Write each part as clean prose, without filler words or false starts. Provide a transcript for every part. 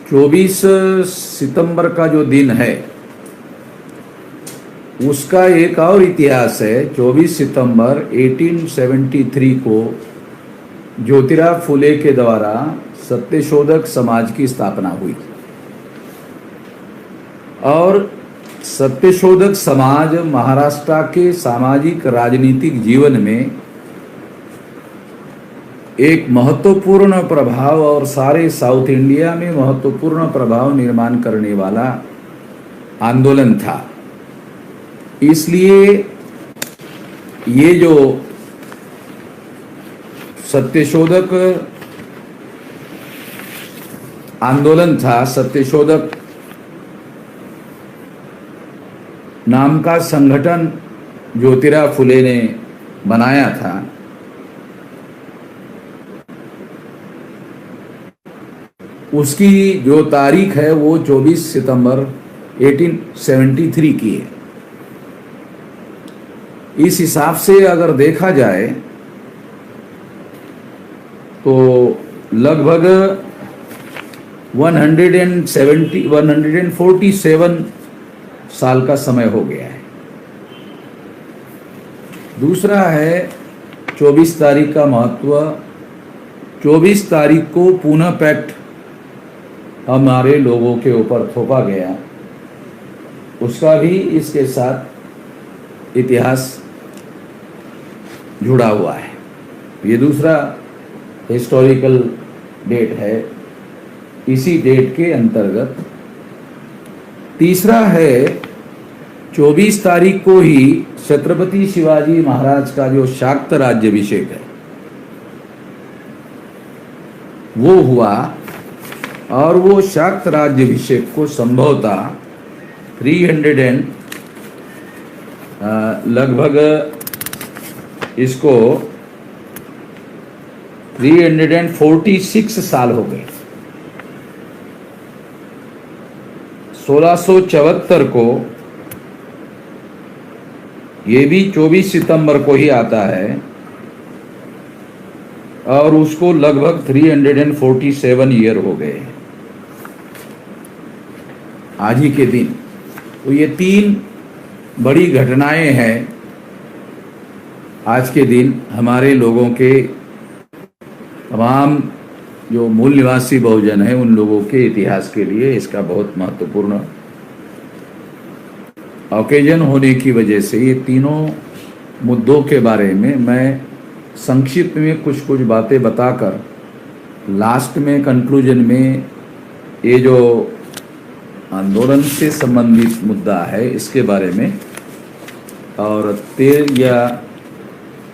24 सितंबर का जो दिन है उसका एक और इतिहास है। 24 सितंबर 1873 को ज्योतिराव फुले के द्वारा सत्यशोधक समाज की स्थापना हुई और सत्यशोधक समाज महाराष्ट्र के सामाजिक राजनीतिक जीवन में एक महत्वपूर्ण प्रभाव और सारे साउथ इंडिया में महत्वपूर्ण प्रभाव निर्माण करने वाला आंदोलन था। इसलिए ये जो सत्यशोधक आंदोलन था, सत्यशोधक नाम का संगठन ज्योतिराव फुले ने बनाया था, उसकी जो तारीख है वो 24 सितंबर 1873 की है। इस हिसाब से अगर देखा जाए तो लगभग 147 साल का समय हो गया है। दूसरा है 24 तारीख का महत्व। 24 तारीख को पुणे पैक्ट हमारे लोगों के ऊपर थोपा गया, उसका भी इसके साथ इतिहास जुड़ा हुआ है। ये दूसरा हिस्टोरिकल डेट है इसी डेट के अंतर्गत। तीसरा है 24 तारीख को ही छत्रपति शिवाजी महाराज का जो शाक्त राज्याभिषेक है वो हुआ और वो शाक्त राज्याभिषेक को संभवतः 300 लगभग इसको 346 साल हो गए। 1674 को, ये भी 24 सितंबर को ही आता है और उसको लगभग 347 ईयर हो गए आज ही के दिन। तो ये तीन बड़ी घटनाएं हैं आज के दिन हमारे लोगों के, तमाम जो मूल निवासी बहुजन है उन लोगों के इतिहास के लिए इसका बहुत महत्वपूर्ण ओकेजन होने की वजह से ये तीनों मुद्दों के बारे में मैं संक्षिप्त में कुछ बातें बताकर लास्ट में कंक्लूजन में ये जो आंदोलन से संबंधित मुद्दा है इसके बारे में और तेल या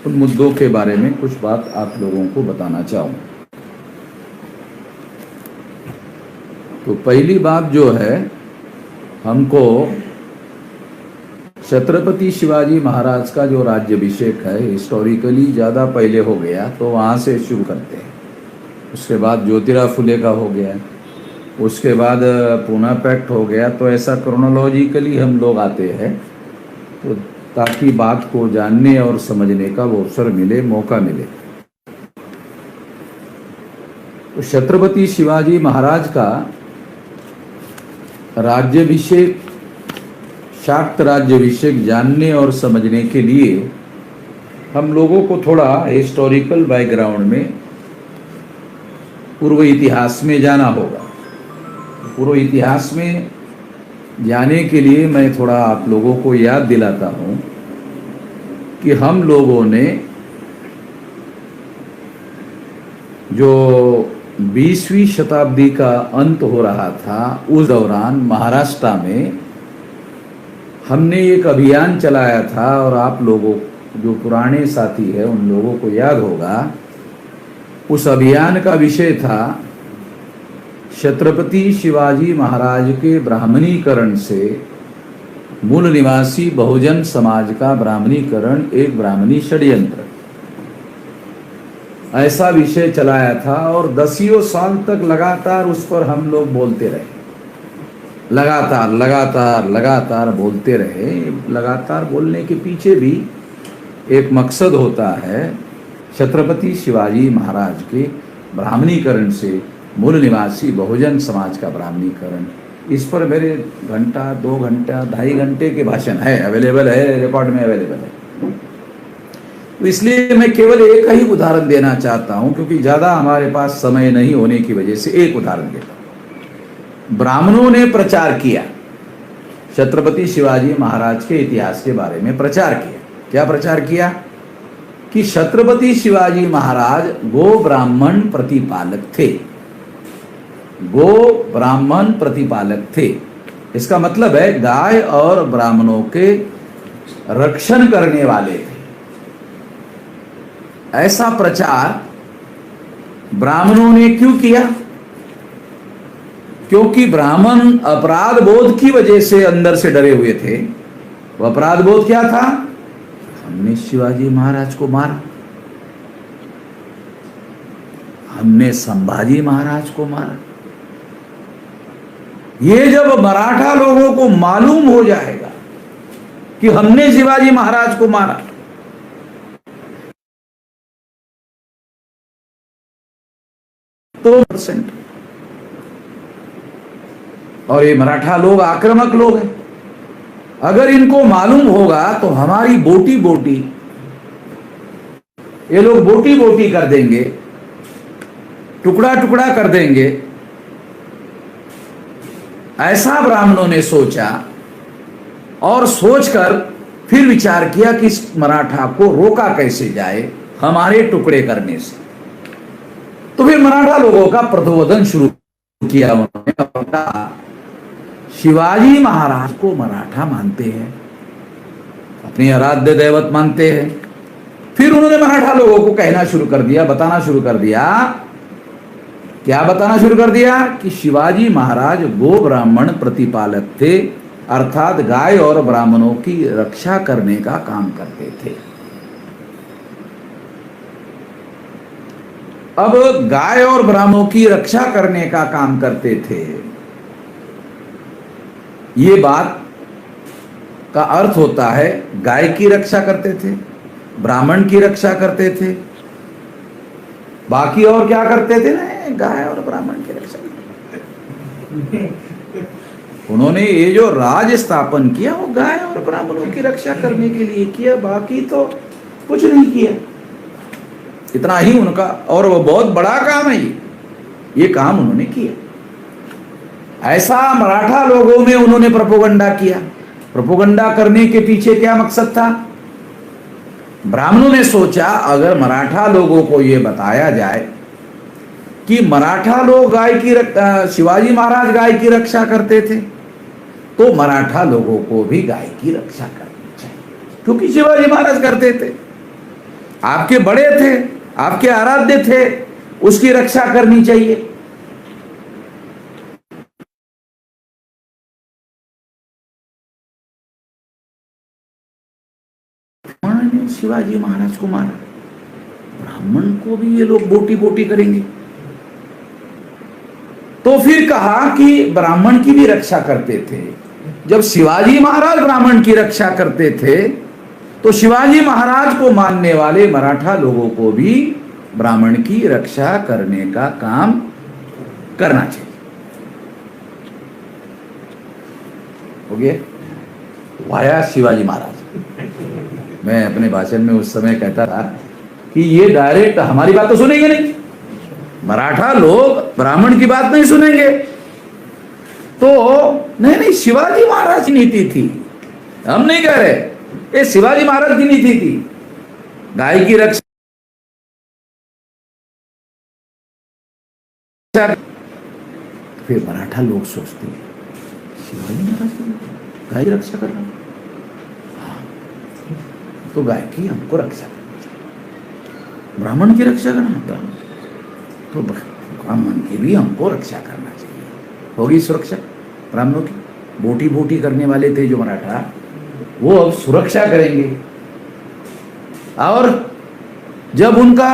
उन मुद्दों के बारे में कुछ बात आप लोगों को बताना चाहूँ। तो पहली बात जो है, हमको छत्रपति शिवाजी महाराज का जो राज्याभिषेक है हिस्टोरिकली ज़्यादा पहले हो गया, तो वहाँ से शुरू करते हैं। उसके बाद ज्योतिराव फुले का हो गया, उसके बाद पुणे पैक्ट हो गया। तो ऐसा क्रोनोलॉजिकली हम लोग आते हैं तो ताकि बात को जानने और समझने का वो अवसर मिले, मौका मिले। तो छत्रपति शिवाजी महाराज का राज्याभिषेक, शाक्त राज्याभिषेक जानने और समझने के लिए हम लोगों को थोड़ा हिस्टोरिकल बैकग्राउंड में, पूर्व इतिहास में जाना होगा। पूर्व इतिहास में जाने के लिए मैं थोड़ा आप लोगों को याद दिलाता हूँ कि हम लोगों ने जो 20वीं शताब्दी का अंत हो रहा था उस दौरान महाराष्ट्र में हमने एक अभियान चलाया था और आप लोगों जो पुराने साथी है उन लोगों को याद होगा। उस अभियान का विषय था छत्रपति शिवाजी महाराज के ब्राह्मणीकरण से मूल निवासी बहुजन समाज का ब्राह्मणीकरण, एक ब्राह्मणी षड्यंत्र, ऐसा विषय चलाया था और 10 साल तक लगातार उस पर हम लोग बोलते रहे। लगातार बोलते रहे। लगातार बोलने के पीछे भी एक मकसद होता है, छत्रपति शिवाजी महाराज के ब्राह्मणीकरण से मूल निवासी बहुजन समाज का ब्राह्मणीकरण, इस पर मेरे घंटा 2 घंटा 2.5 घंटे के भाषण है, अवेलेबल है, रिकॉर्ड में अवेलेबल है। तो इसलिए मैं केवल एक ही उदाहरण देना चाहता हूं, क्योंकि ज्यादा हमारे पास समय नहीं होने की वजह से एक उदाहरण देता हूं। ब्राह्मणों ने प्रचार किया, छत्रपति शिवाजी महाराज के इतिहास के बारे में प्रचार किया। क्या प्रचार किया? कि छत्रपति शिवाजी महाराज गो ब्राह्मण प्रतिपालक थे, गो ब्राह्मण प्रतिपालक थे। इसका मतलब है गाय और ब्राह्मणों के रक्षण करने वाले थे। ऐसा प्रचार ब्राह्मणों ने क्यों किया? क्योंकि ब्राह्मण अपराध बोध की वजह से अंदर से डरे हुए थे। वो अपराध बोध क्या था? हमने शिवाजी महाराज को मारा, हमने संभाजी महाराज को मारा। ये जब मराठा लोगों को मालूम हो जाएगा कि हमने शिवाजी महाराज को मारा, तो % और ये मराठा लोग आक्रामक लोग हैं। अगर इनको मालूम होगा तो हमारी बोटी बोटी, ये लोग बोटी बोटी कर देंगे, टुकड़ा टुकड़ा कर देंगे। ऐसा ब्राह्मणों ने सोचा और सोचकर फिर विचार किया कि इस मराठा को रोका कैसे जाए हमारे टुकड़े करने से। तो फिर मराठा लोगों का प्रबोधन शुरू किया उन्होंने। शिवाजी महाराज को मराठा मानते हैं, अपनी आराध्य दैवत मानते हैं। फिर उन्होंने मराठा लोगों को कहना शुरू कर दिया, बताना शुरू कर दिया। क्या बताना शुरू कर दिया? कि शिवाजी महाराज गो ब्राह्मण प्रतिपालक थे, अर्थात गाय और ब्राह्मणों की रक्षा करने का काम करते थे। अब गाय और ब्राह्मणों की रक्षा करने का काम करते थे, ये बात का अर्थ होता है गाय की रक्षा करते थे, ब्राह्मण की रक्षा करते थे, बाकी और क्या करते थे ना, गाय और ब्राह्मण की रक्षा। उन्होंने ये जो राज स्थापन किया वो गाय और ब्राह्मणों की रक्षा करने के लिए किया, बाकी तो कुछ नहीं किया। इतना ही उनका, और वो बहुत बड़ा काम है ये काम उन्होंने किया। ऐसा मराठा लोगों में उन्होंने प्रोपेगेंडा किया। प्रोपेगेंडा करने के पीछे क्या मकसद था? ब्राह्मणों ने सोचा अगर मराठा लोगों को यह बताया जाए कि मराठा लोग गाय की शिवाजी महाराज गाय की रक्षा करते थे, तो मराठा लोगों को भी गाय की रक्षा करनी चाहिए, क्योंकि शिवाजी महाराज करते थे, आपके बड़े थे, आपके आराध्य थे, उसकी रक्षा करनी चाहिए। शिवाजी महाराज को मारा, ब्राह्मण को भी ये लोग बोटी बोटी करेंगे। तो फिर कहा कि ब्राह्मण की भी रक्षा करते थे। जब शिवाजी महाराज ब्राह्मण की रक्षा करते थे, तो शिवाजी महाराज को मानने वाले मराठा लोगों को भी ब्राह्मण की रक्षा करने का काम करना चाहिए। हो गया वाया शिवाजी महाराज। मैं अपने भाषण में उस समय कहता था कि ये डायरेक्ट हमारी बात तो सुनेंगे नहीं, मराठा लोग ब्राह्मण की बात नहीं सुनेंगे। तो नहीं, शिवाजी महाराज की नीति थी, हम नहीं कह रहे, ये शिवाजी महाराज की नीति थी गाय की रक्षा। फिर मराठा लोग सोचते हैं शिवाजी महाराज गाय की रक्षा करना, तो गाय की हमको रक्षा करनी चाहिए, ब्राह्मण की रक्षा करना तो ब्राह्मण की भी हमको रक्षा करना चाहिए। होगी सुरक्षा ब्राह्मणों की। बोटी बोटी करने वाले थे जो मराठा, वो अब सुरक्षा करेंगे। और जब उनका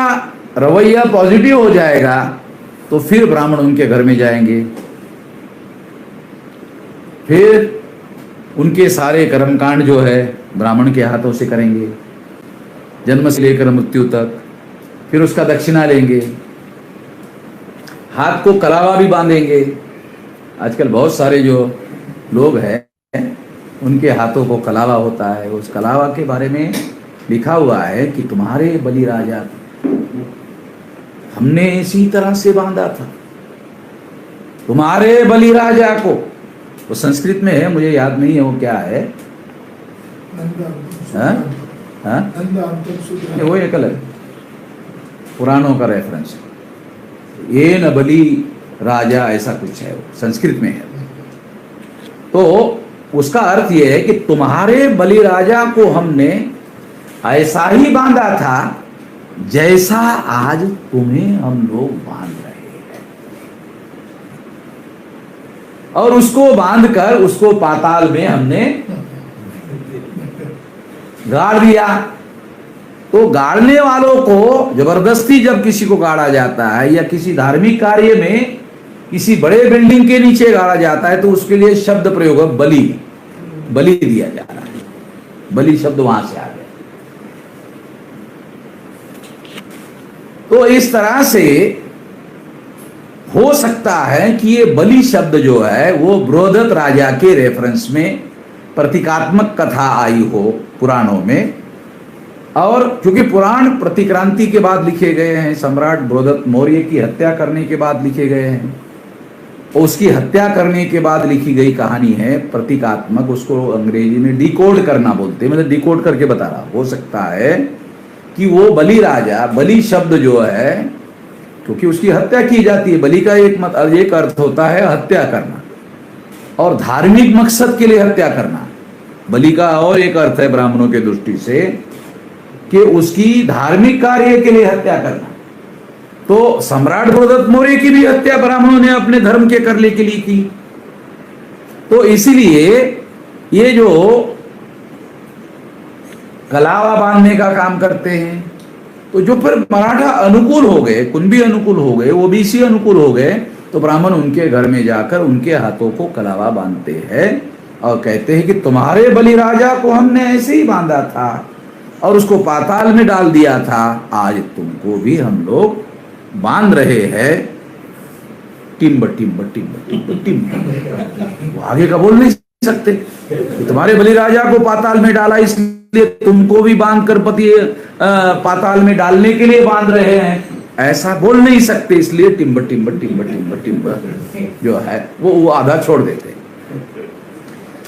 रवैया पॉजिटिव हो जाएगा तो फिर ब्राह्मण उनके घर में जाएंगे, फिर उनके सारे कर्मकांड जो है ब्राह्मण के हाथों से करेंगे, जन्म से लेकर मृत्यु तक, फिर उसका दक्षिणा लेंगे। हाथ को कलावा भी बांधेंगे। आजकल बहुत सारे जो लोग हैं उनके हाथों को कलावा होता है। उस कलावा के बारे में लिखा हुआ है कि तुम्हारे बलि राजा हमने इसी तरह से बांधा था, तुम्हारे बलि राजा को। वो संस्कृत में है, मुझे याद नहीं है वो क्या है। वो एक अलग पुराणों का रेफरेंस है, ये न बलि राजा ऐसा कुछ है, वो संस्कृत में है। तो उसका अर्थ यह है कि तुम्हारे बलि राजा को हमने ऐसा ही बांधा था जैसा आज तुम्हें हम लोग बांध रहे हैं, और उसको बांधकर उसको पाताल में हमने गाड़ दिया। तो गाड़ने वालों को जबरदस्ती जब किसी को गाड़ा जाता है या किसी धार्मिक कार्य में किसी बड़े बिल्डिंग के नीचे गाड़ा जाता है तो उसके लिए शब्द प्रयोग है बलि, बलि दिया जा रहा है। बलि शब्द वहां से आ गया। तो इस तरह से हो सकता है कि ये बलि शब्द जो है वो बृहदत्त राजा के रेफरेंस में प्रतीकात्मक कथा आई हो पुराणों में। और क्योंकि पुराण प्रतिक्रांति के बाद लिखे गए हैं, सम्राट बृहदत्त मौर्य की हत्या करने के बाद लिखे गए हैं, उसकी हत्या करने के बाद लिखी गई कहानी है प्रतीकात्मक। उसको अंग्रेजी में डिकोड करना बोलते हैं, मतलब डिकोड करके बता रहा। हो सकता है कि वो बलि राजा, बलि शब्द जो है, क्योंकि उसकी हत्या की जाती है, बलि का एक अर्थ होता है हत्या करना और धार्मिक मकसद के लिए हत्या करना। बलि का और एक अर्थ है ब्राह्मणों के दृष्टि से कि उसकी धार्मिक कार्य के लिए हत्या करना। तो सम्राट बृहदत्त मौर्य की भी हत्या ब्राह्मणों ने अपने धर्म के करने के लिए की। तो इसीलिए ये जो कलावा बांधने का काम करते हैं, तो जो फिर मराठा अनुकूल हो गए, कुणबी अनुकूल हो गए, ओबीसी अनुकूल हो गए, तो ब्राह्मण उनके घर में जाकर उनके हाथों को कलावा बांधते हैं और कहते हैं कि तुम्हारे बलि राजा को हमने ऐसे ही बांधा था और उसको पाताल में डाल दिया था, आज तुमको भी हम लोग बांध रहे हैं। टिम्ब टिम्ब टिम्ब टिम्ब टिम्ब। वो आगे का बोल नहीं सकते। तुम्हारे बलि राजा को पाताल में डाला इसलिए तुमको भी बांध कर पति पाताल में डालने के लिए बांध रहे हैं, ऐसा बोल नहीं सकते। इसलिए टिम्ब टिम्ब टिम्ब टिम्ब टिम्ब जो है वो आधा छोड़ देते।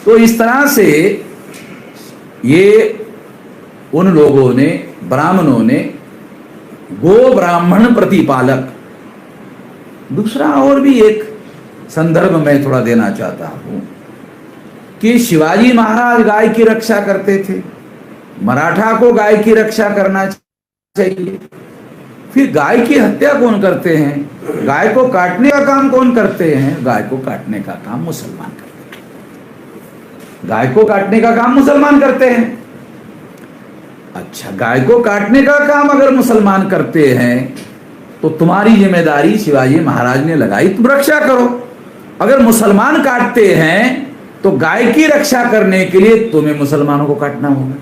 तो इस तरह से ये उन लोगों ने, ब्राह्मणों ने गो ब्राह्मण प्रतिपालक। दूसरा और भी एक संदर्भ मैं थोड़ा देना चाहता हूं कि शिवाजी महाराज गाय की रक्षा करते थे, मराठा को गाय की रक्षा करना चाहिए। फिर गाय की हत्या कौन करते हैं? गाय को काटने का काम कौन करते हैं? गाय को काटने का काम मुसलमान करते हैं। गाय को काटने का काम मुसलमान करते हैं। अच्छा, गाय को काटने का काम अगर मुसलमान करते हैं तो तुम्हारी जिम्मेदारी शिवाजी महाराज ने लगाई, तुम रक्षा करो। अगर मुसलमान काटते हैं तो गाय की रक्षा करने के लिए तुम्हें मुसलमानों को काटना होगा।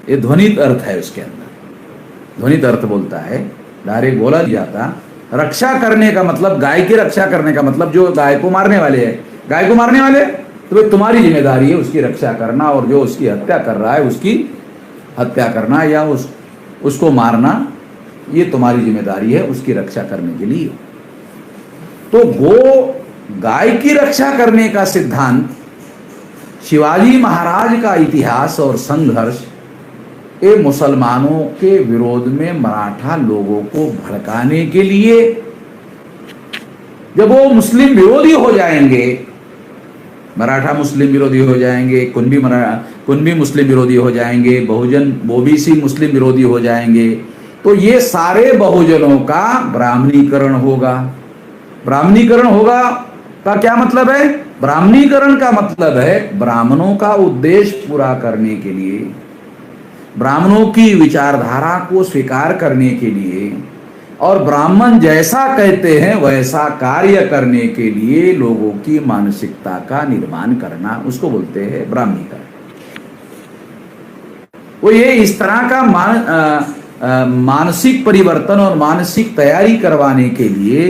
ये ध्वनित अर्थ है, उसके अंदर ध्वनित अर्थ बोलता है, डायरेक्ट बोला नहीं जाता। रक्षा करने का मतलब, गाय की रक्षा करने का मतलब जो गाय को मारने वाले हैं, गाय को मारने वाले तो भाई तुम्हारी जिम्मेदारी है उसकी रक्षा करना, और जो उसकी हत्या कर रहा है उसकी हत्या करना या उसको मारना, ये तुम्हारी जिम्मेदारी है उसकी रक्षा करने के लिए। तो गाय की रक्षा करने का सिद्धांत शिवाजी महाराज का इतिहास और संघर्ष ये मुसलमानों के विरोध में मराठा लोगों को भड़काने के लिए, जब वो मुस्लिम विरोधी हो जाएंगे, मराठा मुस्लिम विरोधी हो जाएंगे, कुणबी मुस्लिम विरोधी हो जाएंगे, बहुजन ओबीसी मुस्लिम विरोधी हो जाएंगे, तो ये सारे बहुजनों का ब्राह्मणीकरण होगा। ब्राह्मणीकरण होगा का क्या मतलब है? ब्राह्मणीकरण का मतलब है ब्राह्मणों का उद्देश्य पूरा करने के लिए, ब्राह्मणों की विचारधारा को स्वीकार करने के लिए और ब्राह्मण जैसा कहते हैं वैसा कार्य करने के लिए लोगों की मानसिकता का निर्माण करना, उसको बोलते हैं ब्राह्मणीकरण। वो ये इस तरह का मानसिक परिवर्तन और मानसिक तैयारी करवाने के लिए,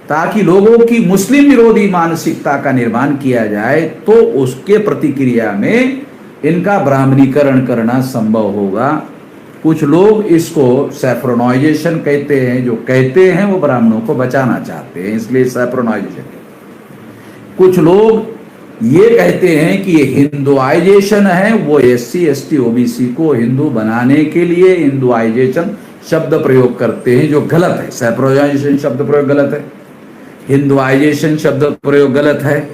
ताकि लोगों की मुस्लिम विरोधी मानसिकता का निर्माण किया जाए, तो उसके प्रतिक्रिया में इनका ब्राह्मणीकरण करना संभव होगा। कुछ लोग इसको सैफ्रोनाइजेशन कहते हैं, जो कहते हैं वो ब्राह्मणों को बचाना चाहते हैं, इसलिए सैफ्रोनाइजेशन। कुछ लोग ये कहते हैं कि ये हिंदुआइजेशन है, वो एससी एसटी ओबीसी को हिंदू बनाने के लिए हिंदुआइजेशन शब्द प्रयोग करते हैं, जो गलत है। सैफ्रोनाइजेशन शब्द प्रयोग गलत है, हिंदुआइजेशन शब्द प्रयोग गलत है।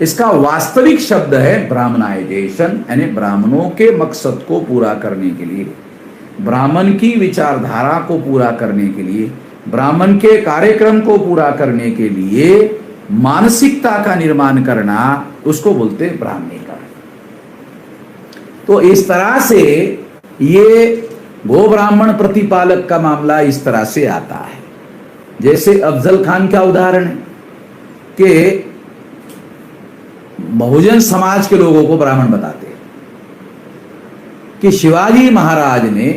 इसका वास्तविक शब्द है ब्राह्मणाइजेशन, यानी ब्राह्मणों के मकसद को पूरा करने के लिए, ब्राह्मण की विचारधारा को पूरा करने के लिए, ब्राह्मण के कार्यक्रम को पूरा करने के लिए मानसिकता का निर्माण करना, उसको बोलते हैं ब्राह्मणीकरण। तो इस तरह से ये गो ब्राह्मण प्रतिपालक का मामला इस तरह से आता है। जैसे अफजल खान का उदाहरण है कि बहुजन समाज के लोगों को ब्राह्मण बताते हैं कि शिवाजी महाराज ने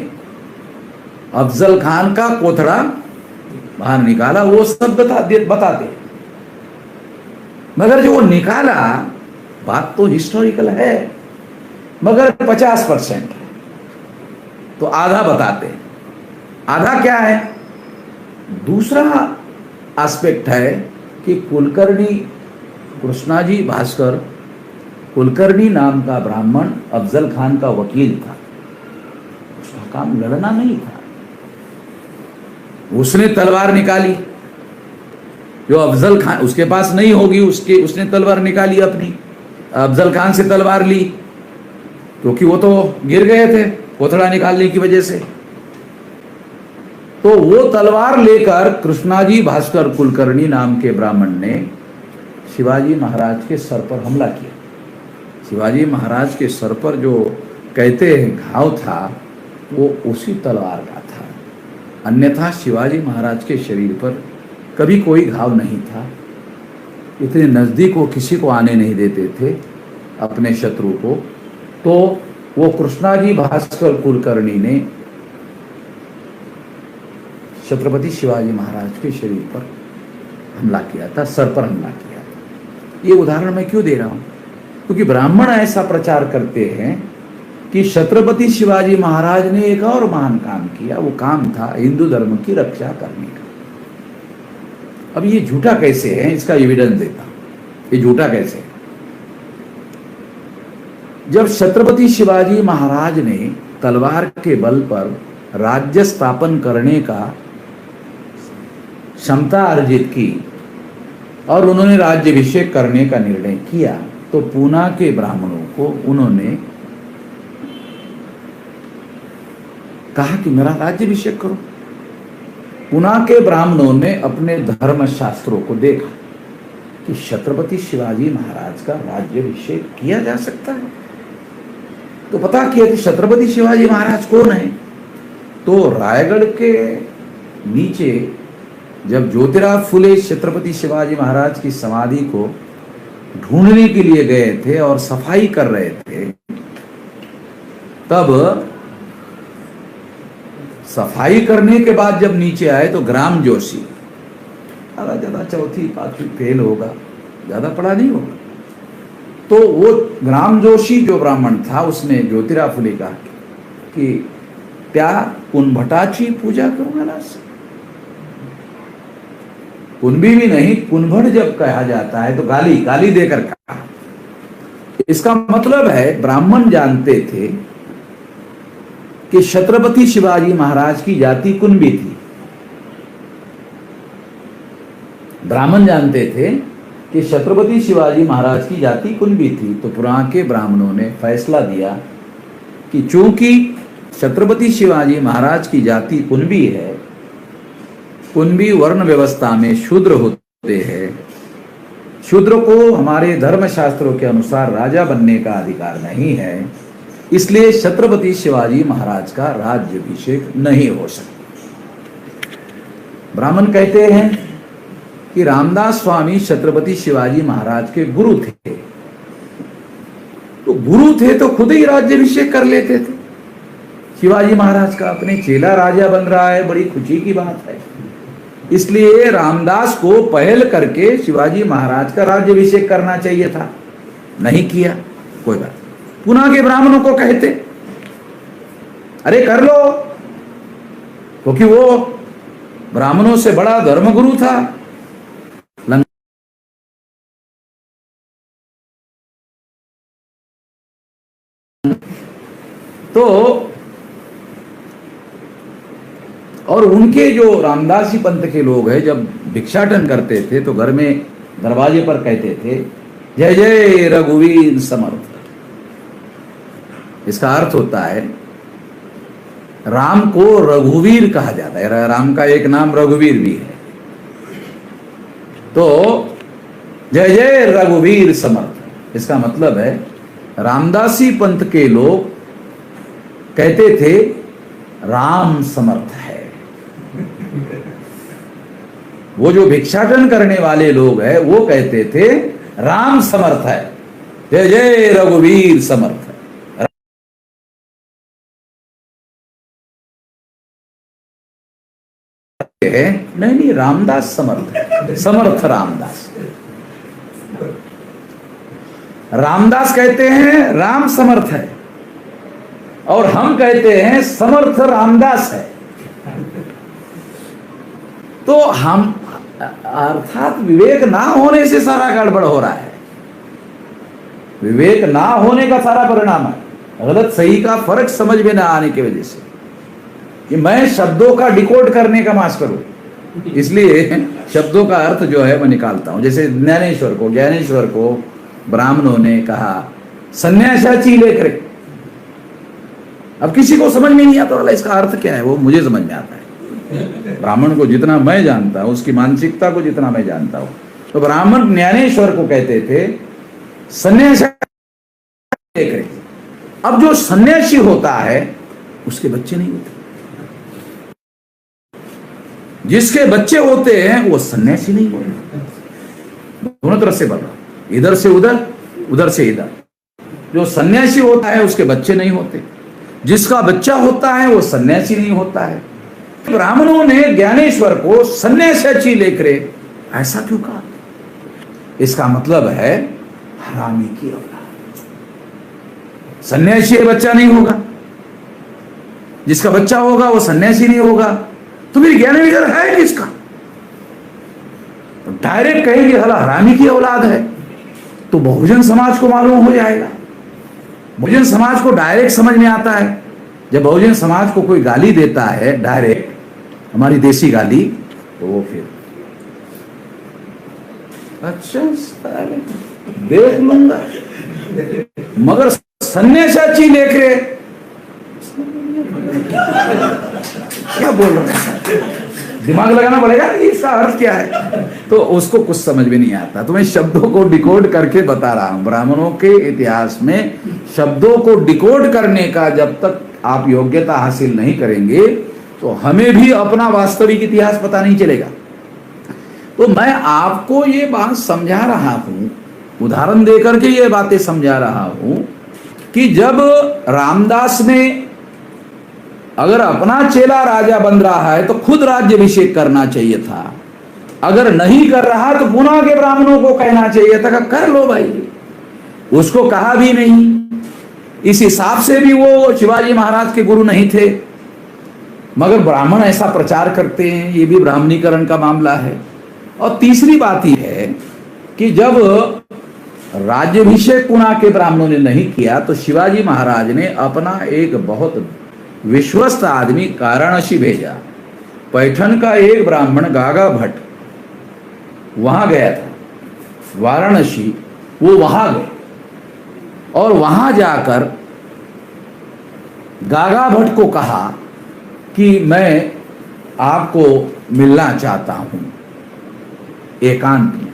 अफजल खान का कोथड़ा बाहर निकाला, वो सब बताते। मगर जो वो निकाला, बात तो हिस्टोरिकल है, मगर 50% है, तो आधा बताते। आधा क्या है? दूसरा एस्पेक्ट है कि कुलकर्णी, कृष्णाजी भास्कर कुलकर्णी नाम का ब्राह्मण अफजल खान का वकील था। उसका काम लड़ना नहीं था, उसने तलवार निकाली, जो अफजल खान उसके पास नहीं होगी, उसने तलवार निकाली अपनी, अफजल खान से तलवार ली, क्योंकि वो तो गिर गए थे कोथड़ा निकालने की वजह से। तो वो तलवार लेकर कृष्णाजी भास्कर कुलकर्णी नाम के ब्राह्मण ने शिवाजी महाराज के सर पर हमला किया। शिवाजी महाराज के सर पर जो कहते हैं घाव था, वो उसी तलवार का था, अन्यथा शिवाजी महाराज के शरीर पर कभी कोई घाव नहीं था। इतने नज़दीक वो किसी को आने नहीं देते थे, अपने शत्रु को। तो वो कृष्णाजी भास्कर कुलकर्णी ने छत्रपति शिवाजी महाराज के शरीर पर हमला किया था, सर पर हमला किया था। ये उदाहरण मैं क्यों दे रहा हूँ? क्योंकि ब्राह्मण ऐसा प्रचार करते हैं कि छत्रपति शिवाजी महाराज ने एक और महान काम किया, वो काम था हिंदू धर्म की रक्षा करने का। अब ये झूठा कैसे है, इसका एविडेंस देता हूं। ये झूठा कैसे है? जब छत्रपति शिवाजी महाराज ने तलवार के बल पर राज्य स्थापन करने का क्षमता अर्जित की और उन्होंने राज्याभिषेक करने का निर्णय किया, तो पूना के ब्राह्मणों को उन्होंने कहा कि मेरा राज्याभिषेक करो। पूना के ब्राह्मणों ने अपने धर्म शास्त्रों को देखा कि छत्रपति शिवाजी महाराज का राज्याभिषेक किया जा सकता है, तो पता किया कि छत्रपति शिवाजी महाराज कौन है। तो रायगढ़ के नीचे जब ज्योतिराव फुले छत्रपति शिवाजी महाराज की समाधि को ढूंढने के लिए गए थे और सफाई कर रहे थे, तब सफाई करने के बाद जब नीचे आए तो ग्राम जोशी, ज्यादा चौथी पांचवी फेल होगा, ज्यादा पढ़ा नहीं होगा, तो वो ग्राम जोशी जो ब्राह्मण था उसने ज्योतिराव फुले कहा कि त्या कुंभटाची पूजा करूंगा ना। कुंभी भी नहीं, कुंभट जब कहा जाता है तो गाली गाली देकर कहा। इसका मतलब है ब्राह्मण जानते थे कि छत्रपति शिवाजी महाराज की जाति कुंभी थी। ब्राह्मण जानते थे कि छत्रपति शिवाजी महाराज की जाति कुंभी थी। तो पुराण के ब्राह्मणों ने फैसला दिया कि चूंकि छत्रपति शिवाजी महाराज की जाति कुंभी है, कुंभी वर्ण व्यवस्था में शूद्र होते हैं, शूद्र को हमारे धर्म शास्त्रों के अनुसार राजा बनने का अधिकार नहीं है, इसलिए छत्रपति शिवाजी महाराज का राज्याभिषेक नहीं हो सकता। ब्राह्मण कहते हैं कि रामदास स्वामी छत्रपति शिवाजी महाराज के गुरु थे, तो गुरु थे तो खुद ही राज्याभिषेक कर लेते थे। शिवाजी महाराज का अपने चेला राजा बन रहा है, बड़ी खुशी की बात है। इसलिए रामदास को पहल करके शिवाजी महाराज का राज्याभिषेक करना चाहिए था, नहीं किया, कोई बात। पुनः के ब्राह्मणों को कहते अरे कर लो, क्योंकि वो ब्राह्मणों से बड़ा धर्मगुरु था। तो और उनके जो रामदासी पंथ के लोग हैं, जब भिक्षाटन करते थे तो घर में दरवाजे पर कहते थे जय जय रघुवीर समर्थ। इसका अर्थ होता है राम को रघुवीर कहा जाता है, राम का एक नाम रघुवीर भी है। तो जय जय रघुवीर समर्थ, इसका मतलब है रामदासी पंथ के लोग कहते थे राम समर्थ है। वो जो भिक्षाटन करने वाले लोग हैं वो कहते थे राम समर्थ है, जय जय रघुवीर समर्थ है। नहीं, रामदास समर्थ है, समर्थ रामदास। रामदास कहते हैं राम समर्थ है और हम कहते हैं समर्थ रामदास है। तो हम अर्थात विवेक ना होने से सारा गड़बड़ हो रहा है। विवेक ना होने का सारा परिणाम है, गलत सही का फर्क समझ में ना आने की वजह से कि मैं शब्दों का डिकोड करने का मास्टर हूं, इसलिए शब्दों का अर्थ जो है मैं निकालता हूं। जैसे ज्ञानेश्वर को ब्राह्मणों ने कहा सन्यासाची लेख रे। अब किसी को समझ में नहीं आता वाला इसका अर्थ क्या है, वो मुझे समझ में आता है। ब्राह्मण को जितना मैं जानता हूं, उसकी मानसिकता को जितना मैं जानता हूं, तो ब्राह्मण ज्ञानेश्वर को कहते थे सन्यासी लेख रे। अब जो सन्यासी होता है उसके बच्चे नहीं होते, जिसके बच्चे होते हैं वो सन्यासी नहीं होते। दोनों तरफ से बढ़ रहा, इधर से उधर, उधर से इधर। जो सन्यासी होता है उसके बच्चे नहीं होते, जिसका बच्चा होता है वो सन्यासी नहीं होता है। ब्राह्मणों ने ज्ञानेश्वर को सन्यासी लेख रे ऐसा क्यों कहा? इसका मतलब है हरामी की औलाद। सन्यासी बच्चा नहीं होगा, जिसका बच्चा होगा वो सन्यासी नहीं होगा, तो फिर ज्ञानेश्वर है किसका? तो डायरेक्ट कहेंगे हला हरामी की औलाद है, तो बहुजन समाज को मालूम हो जाएगा। बहुजन समाज को डायरेक्ट समझ में आता है। जब बहुजन समाज को कोई गाली देता है डायरेक्ट, हमारी देसी गाली, तो वो फिर अच्छा देख लूंगा, मगर सन्यासी लेख रहे क्या बोल रहे हैं, दिमाग लगाना पड़ेगा इसका अर्थ क्या है। तो उसको कुछ समझ में नहीं आता, तो मैं शब्दों को डिकोड करके बता रहा हूं। ब्राह्मणों के इतिहास में शब्दों को डिकोड करने का जब तक आप योग्यता हासिल नहीं करेंगे तो हमें भी अपना वास्तविक इतिहास पता नहीं चलेगा। तो मैं आपको ये बात समझा रहा हूं, उदाहरण देकर के ये बातें समझा रहा हूं कि जब रामदास ने अगर अपना चेला राजा बन रहा है तो खुद राज्याभिषेक करना चाहिए था। अगर नहीं कर रहा तो पुनः के ब्राह्मणों को कहना चाहिए था कर लो भाई, उसको कहा भी नहीं। इस हिसाब से भी वो शिवाजी महाराज के गुरु नहीं थे, मगर ब्राह्मण ऐसा प्रचार करते हैं, ये भी ब्राह्मणीकरण का मामला है। और तीसरी बात ही है कि जब राज्याभिषेक पुनः के ब्राह्मणों ने नहीं किया तो शिवाजी महाराज ने अपना एक बहुत विश्वस्त आदमी काराणसी भेजा। पैठन का एक ब्राह्मण गागा भट्ट वहां गया था, वाराणसी, वो वहां गए और वहां जाकर गागा भट्ट को कहा कि मैं आपको मिलना चाहता हूं एकांत में।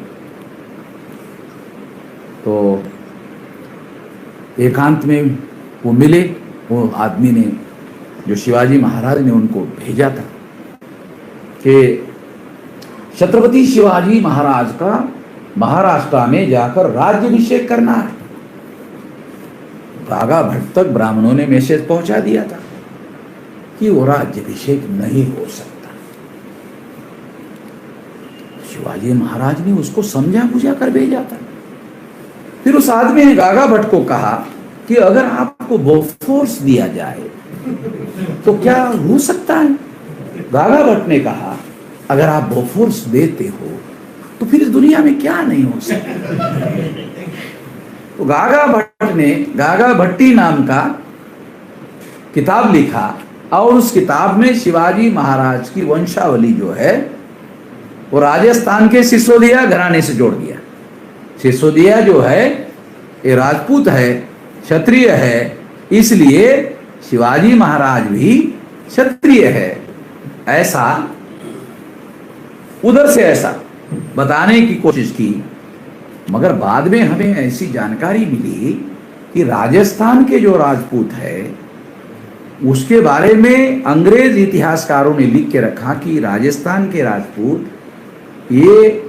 तो एकांत में वो मिले। वो आदमी ने, जो शिवाजी महाराज ने उनको भेजा था कि छत्रपति शिवाजी महाराज का महाराष्ट्र में जाकर राज्याभिषेक करना है। गागा भट्ट तक ब्राह्मणों ने मैसेज पहुंचा दिया था कि वो राज्याभिषेक नहीं हो सकता। शिवाजी महाराज ने उसको समझा बुझा कर भेजा था। फिर उस आदमी ने गागा भट्ट को कहा कि अगर आपको बोफोर्स दिया जाए तो क्या हो सकता है? गागा भट्ट ने कहा अगर आप बोफोर्स देते हो तो फिर इस दुनिया में क्या नहीं हो सकता। तो गागा भट्ट ने गागा भट्टी नाम का किताब लिखा और उस किताब में शिवाजी महाराज की वंशावली जो है वो राजस्थान के सिसोदिया घराने से जोड़ दिया। सिसोदिया जो है ये राजपूत है, क्षत्रिय है, इसलिए शिवाजी महाराज भी क्षत्रिय है, ऐसा उधर से ऐसा बताने की कोशिश की। मगर बाद में हमें ऐसी जानकारी मिली कि राजस्थान के जो राजपूत है उसके बारे में अंग्रेज इतिहासकारों ने लिख के रखा कि राजस्थान के राजपूत ये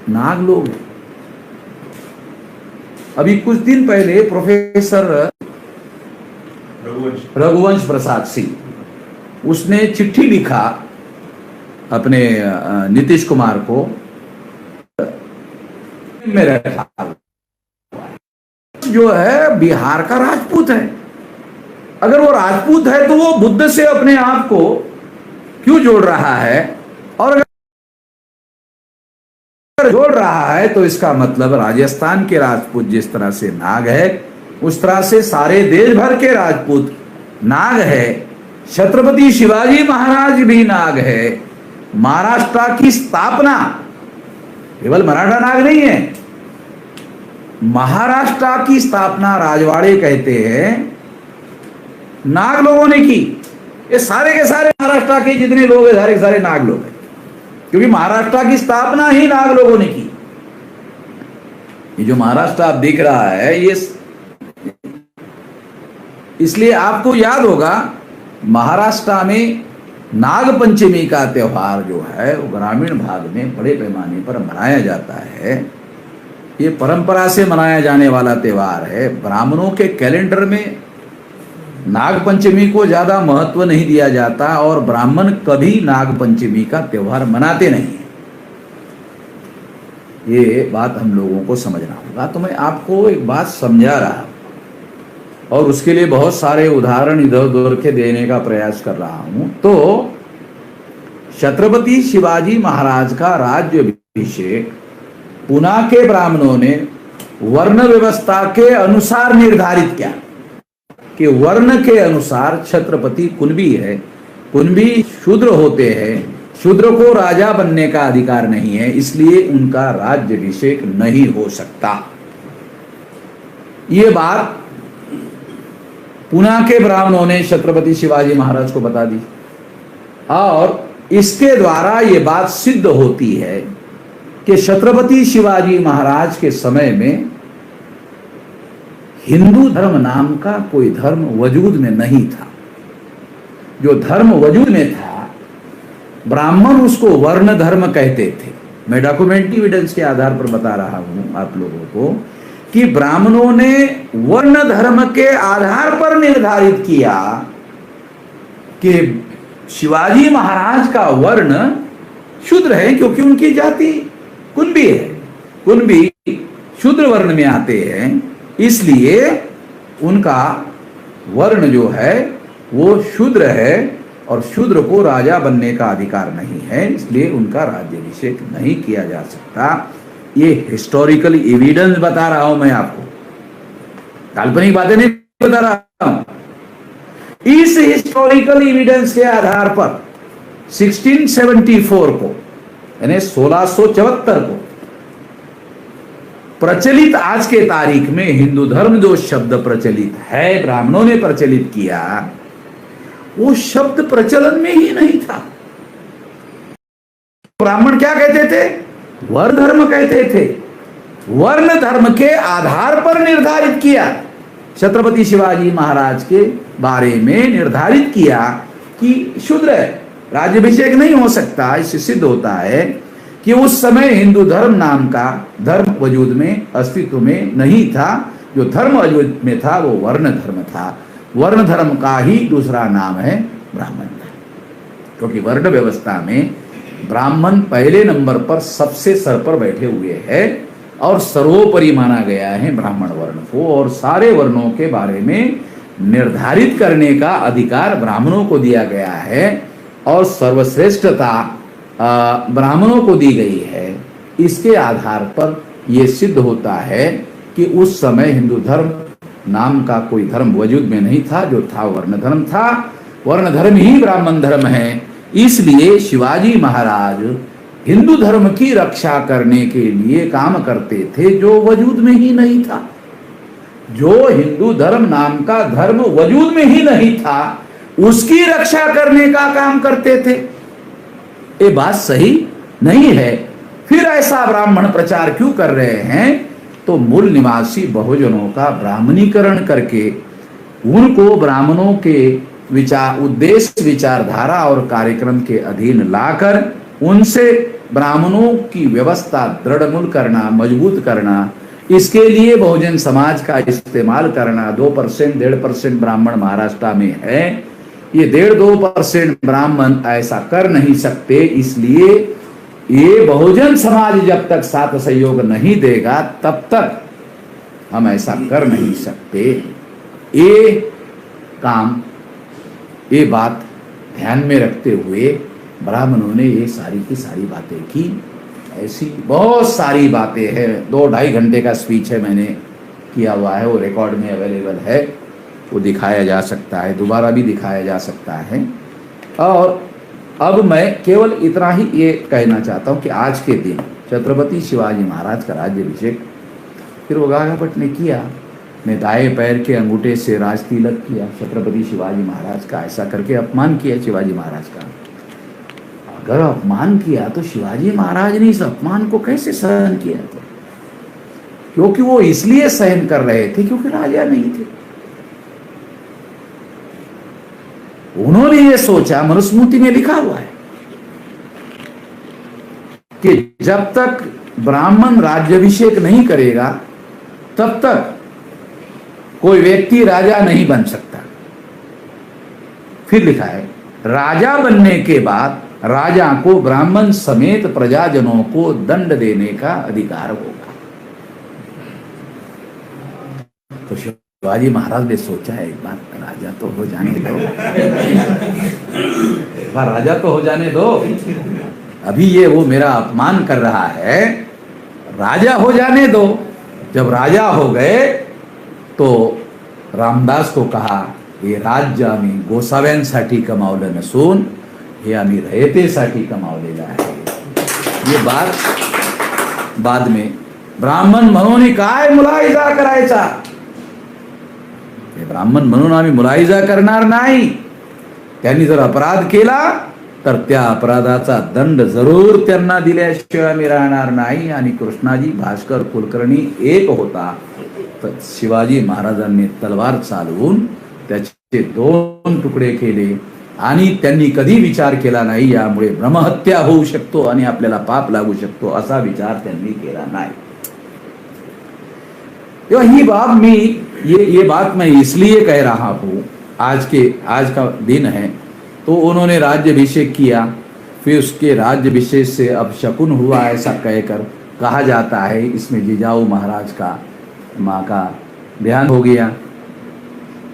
नाग लोग हैं। अभी कुछ दिन पहले प्रोफेसर रघुवंश प्रसाद सिंह उसने चिट्ठी लिखा अपने नीतीश कुमार को में रखा जो है बिहार का राजपूत है। अगर वो राजपूत है तो वो बुद्ध से अपने आप को क्यों जोड़ रहा है? और अगर जोड़ रहा है तो इसका मतलब राजस्थान के राजपूत जिस तरह से नाग है उस तरह से सारे देश भर के राजपूत नाग है। छत्रपति शिवाजी महाराज भी नाग है। महाराष्ट्र की स्थापना केवल मराठा नाग नहीं है, महाराष्ट्र की स्थापना राजवाड़े कहते हैं नाग लोगों ने की। ये सारे के सारे महाराष्ट्र के जितने लोग हैं सारे के सारे नाग लोग हैं, क्योंकि महाराष्ट्र की स्थापना ही नाग लोगों ने की। ये जो महाराष्ट्र आप दिख रहा है ये इसलिए आपको याद होगा महाराष्ट्र में नाग पंचमी का त्योहार जो है वो ग्रामीण भाग में बड़े पैमाने पर मनाया जाता है। ये परंपरा से मनाया जाने वाला त्योहार है। ब्राह्मणों के कैलेंडर में नाग पंचमी को ज्यादा महत्व नहीं दिया जाता और ब्राह्मण कभी नाग पंचमी का त्योहार मनाते नहीं है। ये बात हम लोगों को समझना होगा। तो मैं आपको एक बात समझा रहा हूं और उसके लिए बहुत सारे उदाहरण इधर उधर के देने का प्रयास कर रहा हूं। तो छत्रपति शिवाजी महाराज का राज्याभिषेक पुना के ब्राह्मणों ने वर्ण व्यवस्था के अनुसार निर्धारित किया कि वर्ण के अनुसार छत्रपति कुणबी है, कुणबी शूद्र होते हैं, शूद्र को राजा बनने का अधिकार नहीं है, इसलिए उनका राज्याभिषेक नहीं हो सकता। ये बात पुना के ब्राह्मणों ने छत्रपति शिवाजी महाराज को बता दी और इसके द्वारा ये बात सिद्ध होती है कि छत्रपति शिवाजी महाराज के समय में हिंदू धर्म नाम का कोई धर्म वजूद में नहीं था। जो धर्म वजूद में था ब्राह्मण उसको वर्ण धर्म कहते थे। मैं डॉक्यूमेंट्री एविडेंस के आधार पर बता रहा हूं आप लोगों को कि ब्राह्मणों ने वर्ण धर्म के आधार पर निर्धारित किया कि शिवाजी महाराज का वर्ण शूद्र है, क्योंकि उनकी जाति कुणबी है, कुणबी शूद्र वर्ण में आते हैं, इसलिए उनका वर्ण जो है वो शूद्र है और शूद्र को राजा बनने का अधिकार नहीं है, इसलिए उनका राज्याभिषेक नहीं किया जा सकता। ये हिस्टोरिकल एविडेंस बता रहा हूं मैं आपको, काल्पनिक बातें नहीं बता रहा हूं। इस हिस्टोरिकल एविडेंस के आधार पर 1674 को यानी 1674 को प्रचलित आज के तारीख में हिंदू धर्म जो शब्द प्रचलित है ब्राह्मणों ने प्रचलित किया वो शब्द प्रचलन में ही नहीं था। ब्राह्मण क्या कहते थे? वर्ण धर्म कहते थे। वर्ण धर्म के आधार पर निर्धारित किया, छत्रपति शिवाजी महाराज के बारे में निर्धारित किया कि शूद्र है, राज्याभिषेक नहीं हो सकता। इससे सिद्ध होता है कि उस समय हिंदू धर्म नाम का धर्म वजूद में अस्तित्व में नहीं था। जो धर्म वजूद में था वो वर्ण धर्म था। वर्ण धर्म का ही दूसरा नाम है ब्राह्मण धर्म। क्योंकि वर्ण व्यवस्था में ब्राह्मण पहले नंबर पर सबसे सर पर बैठे हुए हैं और सर्वोपरि माना गया है ब्राह्मण वर्ण को, और सारे वर्णों के बारे में निर्धारित करने का अधिकार ब्राह्मणों को दिया गया है और सर्वश्रेष्ठता ब्राह्मणों को दी गई है। इसके आधार पर यह सिद्ध होता है कि उस समय हिंदू धर्म नाम का कोई धर्म वजूद में नहीं था, जो था वर्ण धर्म था। वर्ण धर्म ही ब्राह्मण धर्म है। इसलिए शिवाजी महाराज हिंदू धर्म की रक्षा करने के लिए काम करते थे जो वजूद में ही नहीं था। जो हिंदू धर्म नाम का धर्म वजूद में ही नहीं था, उसकी रक्षा करने का काम करते थे। ये बात सही नहीं है। फिर ऐसा ब्राह्मण प्रचार क्यों कर रहे हैं? तो मूल निवासी बहुजनों का ब्राह्मणीकरण करके उनको ब्राह्मणों के विचार, उद्देश्य, विचारधारा और कार्यक्रम के अधीन लाकर उनसे ब्राह्मणों की व्यवस्था दृढ़मूल करना, मजबूत करना, इसके लिए बहुजन समाज का इस्तेमाल करना। 2%, 1.5% ब्राह्मण महाराष्ट्र में है। ये 1.5-2% ब्राह्मण ऐसा कर नहीं सकते। इसलिए ये बहुजन समाज जब तक साथ सहयोग नहीं देगा तब तक हम ऐसा कर नहीं सकते। ये काम, ये बात ध्यान में रखते हुए ब्राह्मणों ने ये सारी की सारी बातें की। ऐसी बहुत सारी बातें हैं। 2-2.5 घंटे का स्पीच है, मैंने किया हुआ है, वो रिकॉर्ड में अवेलेबल है, वो दिखाया जा सकता है, दोबारा भी दिखाया जा सकता है। और अब मैं केवल इतना ही ये कहना चाहता हूँ कि आज के दिन छत्रपति शिवाजी महाराज का राज्याभिषेक फिर वघाघा भट्ट ने किया। ने दाएं पैर के अंगूठे से राज तिलक किया छत्रपति शिवाजी महाराज का, ऐसा करके अपमान किया शिवाजी महाराज का। अगर अपमान किया तो शिवाजी महाराज ने इस अपमान को कैसे सहन किया था? क्योंकि वो इसलिए सहन कर रहे थे क्योंकि राजा नहीं थे। उन्होंने ये सोचा, मनुस्मृति में लिखा हुआ है कि जब तक ब्राह्मण राज्याभिषेक नहीं करेगा तब तक कोई व्यक्ति राजा नहीं बन सकता। फिर लिखा है, राजा बनने के बाद राजा को ब्राह्मण समेत प्रजाजनों को दंड देने का अधिकार होगा। तो शिवाजी महाराज ने सोचा, एक बार राजा तो हो जाने दो, एक बार राजा तो हो जाने दो, अभी ये वो मेरा अपमान कर रहा है, राजा हो जाने दो। जब राजा हो गए तो रामदास को कहा, हे राज्य आम्ही गोसाव्यांसाठी कमावलं नसून हे आम्ही रयतेसाठी कमावलेलं आहे। ये बात बाद में ब्राह्मण म्हणून काय मुलाहिजा करायचा, ब्राह्मण म्हणून आम्ही मुलाहिजा करणार नाही। त्यांनी जर अपराध केला तर त्या अपराधाचा दंड जरूर त्यांना दिल्याशिवाय आम्ही राहणार नाही। आणि कृष्णाजी भास्कर कुलकर्णी एक होता, तर शिवाजी महाराजांनी तलवार चालवून त्याचे 2 तुकडे केले आणि त्यांनी कधी विचार केला नाही यामुळे ब्रह्महत्या होऊ शकतो आणि आपल्याला पाप लागू शकतो, असा विचार त्यांनी केला नाही। तो ये बात मैं इसलिए कह रहा हूँ, आज का दिन है तो उन्होंने राज्याभिषेक किया। फिर उसके राज्याभिषेक से अब शकुन हुआ ऐसा कहकर कहा जाता है, इसमें जिजाऊ महाराज का माँ का ध्यान हो गया।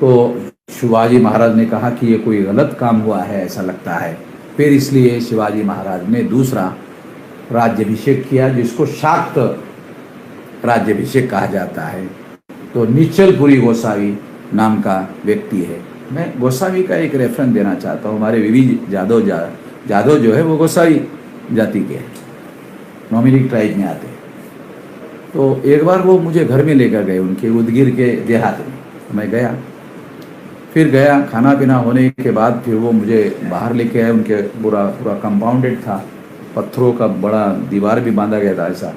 तो शिवाजी महाराज ने कहा कि ये कोई गलत काम हुआ है ऐसा लगता है। फिर इसलिए शिवाजी महाराज ने दूसरा राज्याभिषेक किया जिसको शाक्त राज्याभिषेक कहा जाता है। तो निश्चलपुरी गोसावी नाम का व्यक्ति है। मैं गोसावी का एक रेफरेंस देना चाहता हूँ। हमारे वीवी जादव जो है वो गोसावी जाति के हैं, नॉमिनिक ट्राइब में आते हैं। तो एक बार वो मुझे घर में लेकर गए उनके उदगीर के देहात में, मैं गया। फिर गया, खाना पीना होने के बाद फिर वो मुझे बाहर लेके आए। उनके पूरा कंपाउंडेड था, पत्थरों का बड़ा दीवार भी बांधा गया था ऐसा,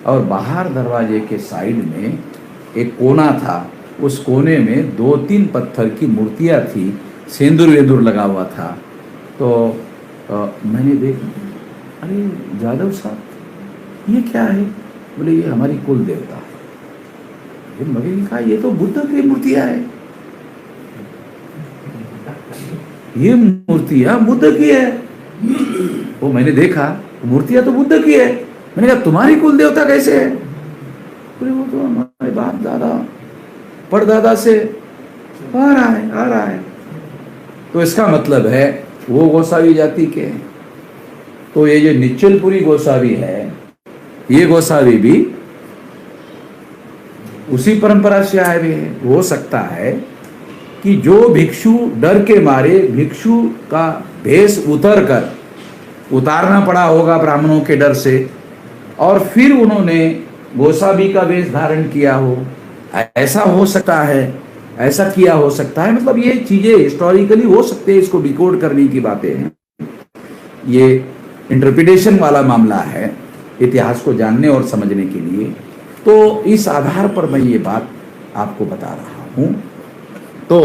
और बाहर दरवाजे के साइड में एक कोना था। उस कोने में 2-3 पत्थर की मूर्तियाँ थी, सिंदूर वेंदूर लगा हुआ था। तो मैंने देखा, अरे जादव साहब ये क्या है? बोले ये हमारी कुल देवता है। मैंने कहा ये तो बुद्ध की मूर्तियाँ है, ये मूर्तियाँ बुद्ध की है। वो मैंने देखा मूर्तियां तो बुद्ध की है। मैंने कहा तुम्हारी कुल देवता कैसे है? बोले वो तो हमारे बाप दादा परदादा से आ रहा है। तो इसका मतलब है वो गोसावी जाति के हैं। तो ये जो निश्चलपुरी गोसावी है, ये गोसावी भी उसी परंपरा से आए हुए हैं। हो सकता है कि जो भिक्षु डर के मारे भिक्षु का भेष उतारना पड़ा होगा ब्राह्मणों के डर से, और फिर उन्होंने गोसावी का वेश धारण किया हो, ऐसा हो सकता है, ऐसा किया हो सकता है। मतलब ये चीजें हिस्टोरिकली हो सकते हैं, इसको डिकोड करने की बातें हैं। ये इंटरप्रिटेशन वाला मामला है इतिहास को जानने और समझने के लिए। तो इस आधार पर मैं ये बात आपको बता रहा हूं। तो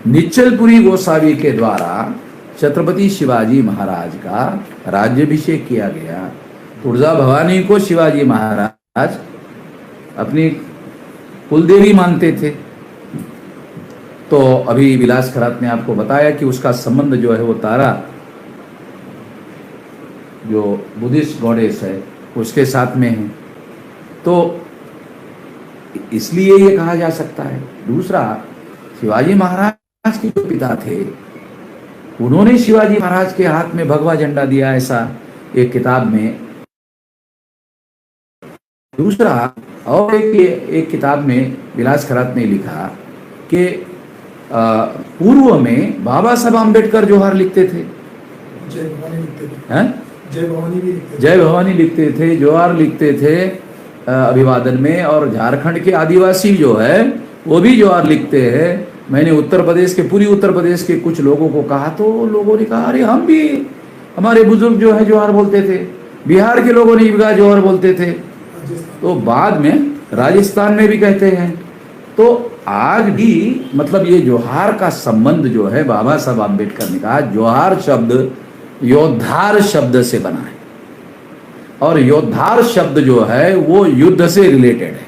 निश्चलपुरी गोसावी के द्वारा छत्रपति शिवाजी महाराज का राज्याभिषेक किया गया। तुळजा भवानी को शिवाजी महाराज अपनी कुलदेवी मानते थे। तो अभी विलास खरात ने आपको बताया कि उसका संबंध जो है वो तारा, जो बुद्धिस्ट गॉडेस है, उसके साथ में है। तो इसलिए ये कहा जा सकता है। दूसरा, शिवाजी महाराज के जो पिता थे उन्होंने शिवाजी महाराज के हाथ में भगवा झंडा दिया, ऐसा एक किताब में। दूसरा, और एक किताब में विलास खरात ने लिखा कि पूर्व में बाबा साहब आम्बेडकर जोहार लिखते थे, जय भवानी लिखते थे, जोहार लिखते थे अभिवादन में। और झारखंड के आदिवासी जो है वो भी जोहार लिखते हैं। मैंने उत्तर प्रदेश के, पूरी उत्तर प्रदेश के कुछ लोगों को कहा तो लोगों ने कहा अरे हम भी, हमारे बुजुर्ग जो है जोहार बोलते थे। बिहार के लोगों ने भी कहा जोहार बोलते थे। तो बाद में राजस्थान में भी कहते हैं। तो आज भी मतलब ये जोहार का संबंध जो है, बाबा साहब आम्बेडकर ने कहा जोहार शब्द योद्धार शब्द से बना है, और योद्धार शब्द जो है वो युद्ध से रिलेटेड है।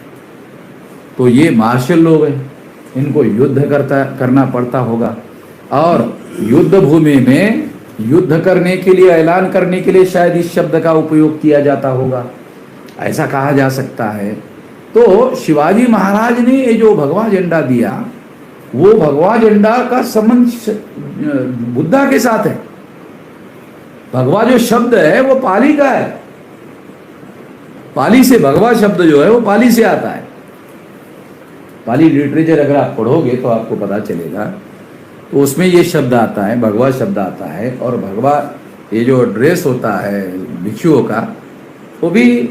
तो ये मार्शल लोग हैं, इनको युद्ध करना पड़ता होगा, और युद्ध भूमि में युद्ध करने के लिए, ऐलान करने के लिए शायद इस शब्द का उपयोग किया जाता होगा, ऐसा कहा जा सकता है। तो शिवाजी महाराज ने ये जो भगवा झंडा दिया, वो भगवा झंडा का संबंध बुद्धा के साथ है। भगवा जो शब्द है वो पाली का है, पाली से भगवा शब्द जो है वो पाली से आता है। पाली लिटरेचर अगर आप पढ़ोगे तो आपको पता चलेगा, तो उसमें ये शब्द आता है, भगवा शब्द आता है। और भगवा, ये जो ड्रेस होता है भिक्षुओं का, वो भी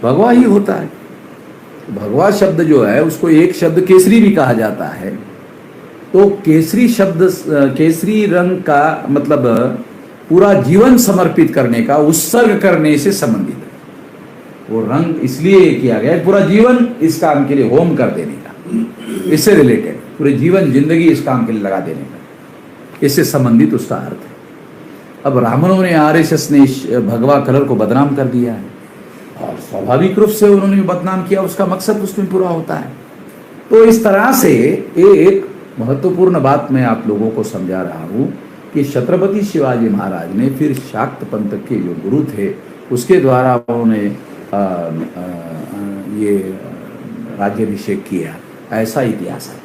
भगवा ही होता है। भगवा शब्द जो है उसको एक शब्द केसरी भी कहा जाता है। तो केसरी शब्द, केसरी रंग का मतलब पूरा जीवन समर्पित करने का, उत्सर्ग करने से संबंधित है। वो रंग इसलिए किया गया है पूरा जीवन इस काम के लिए होम कर देने का, इससे रिलेटेड पूरे जीवन जिंदगी इस काम के लिए लगा देने का, इससे संबंधित उसका अर्थ है। अब ब्राह्मणों ने, आरएसएस ने भगवा कलर को बदनाम कर दिया है, और स्वाभाविक रूप से उन्होंने बदनाम किया, उसका मकसद उसमें पूरा होता है। तो इस तरह से एक महत्वपूर्ण बात मैं आप लोगों को समझा रहा हूँ कि छत्रपति शिवाजी महाराज ने फिर शाक्त पंथ के जो गुरु थे उसके द्वारा उन्होंने ये राज्याभिषेक किया, ऐसा इतिहास है।